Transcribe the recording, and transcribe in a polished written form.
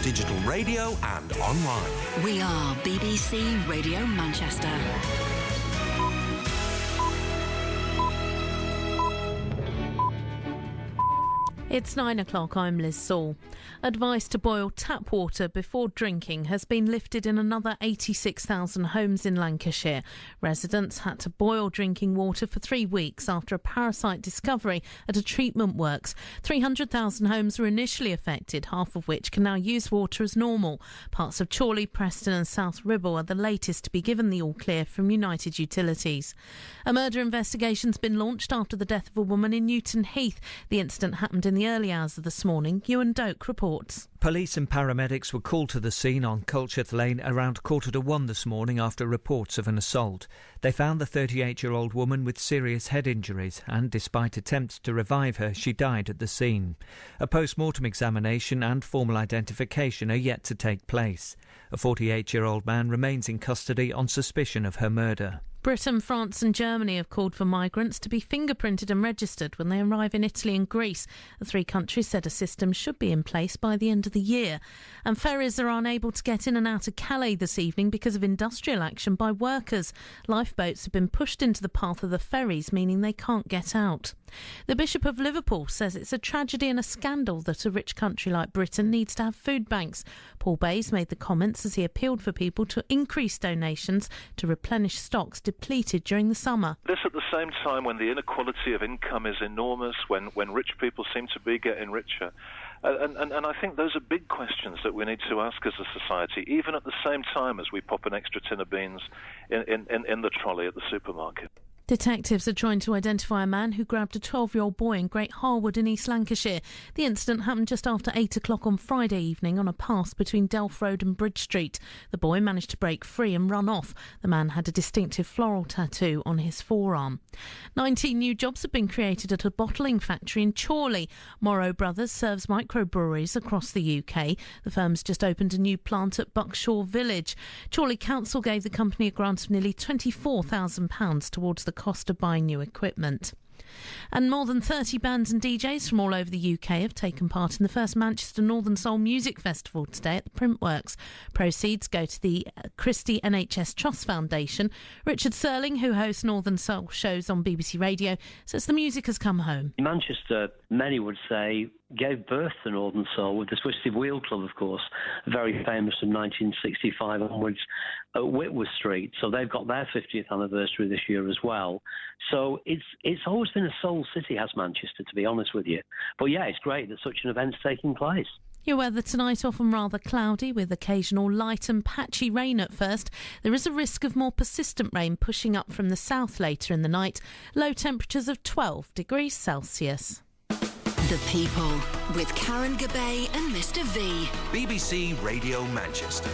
digital radio and online. We are BBC Radio Manchester. It's 9 o'clock, I'm Liz Saul. Advice to boil tap water before drinking has been lifted in another 86,000 homes in Lancashire. Residents had to boil drinking water for 3 weeks after a parasite discovery at a treatment works. 300,000 homes were initially affected, half of which can now use water as normal. Parts of Chorley, Preston and South Ribble are the latest to be given the all-clear from United Utilities. A murder investigation's been launched after the death of a woman in Newton Heath. The incident happened in the early hours of this morning. Ewan Doak reports. Police and paramedics were called to the scene on Culcheth Lane around 1:45 this morning after reports of an assault. They found the 38-year-old woman with serious head injuries and, despite attempts to revive her, she died at the scene. A post-mortem examination and formal identification are yet to take place. A 48-year-old man remains in custody on suspicion of her murder. Britain, France and Germany have called for migrants to be fingerprinted and registered when they arrive in Italy and Greece. The three countries said a system should be in place by the end of the year. And ferries are unable to get in and out of Calais this evening because of industrial action by workers. Lifeboats have been pushed into the path of the ferries, meaning they can't get out. The Bishop of Liverpool says it's a tragedy and a scandal that a rich country like Britain needs to have food banks. Paul Bayes made the comments as he appealed for people to increase donations to replenish stocks depleted during the summer. This at the same time when the inequality of income is enormous, when rich people seem to be getting richer. And I think those are big questions that we need to ask as a society, even at the same time as we pop an extra tin of beans in the trolley at the supermarket. Detectives are trying to identify a man who grabbed a 12-year-old boy in Great Harwood in East Lancashire. The incident happened just after 8 o'clock on Friday evening on a pass between Delph Road and Bridge Street. The boy managed to break free and run off. The man had a distinctive floral tattoo on his forearm. 19 new jobs have been created at a bottling factory in Chorley. Morrow Brothers serves microbreweries across the UK. The firm's just opened a new plant at Buckshaw Village. Chorley Council gave the company a grant of nearly £24,000 towards the cost of buying new equipment. And more than 30 bands and DJs from all over the UK have taken part in the first Manchester Northern Soul Music Festival today at the Printworks. Proceeds go to the Christie NHS Trust Foundation. Richard Serling, who hosts Northern Soul shows on BBC Radio, says the music has come home. Manchester, many would say, gave birth to Northern Soul with the Twisted Wheel Club, of course, very famous from 1965 onwards at Whitworth Street. So they've got their 50th anniversary this year as well. So it's always been a soul city, has Manchester, to be honest with you. But yeah, it's great that such an event's taking place. Your weather tonight often rather cloudy with occasional light and patchy rain at first. There is a risk of more persistent rain pushing up from the south later in the night. Low temperatures of 12 degrees Celsius. The People with Karen Gabay and Mr V. BBC Radio Manchester.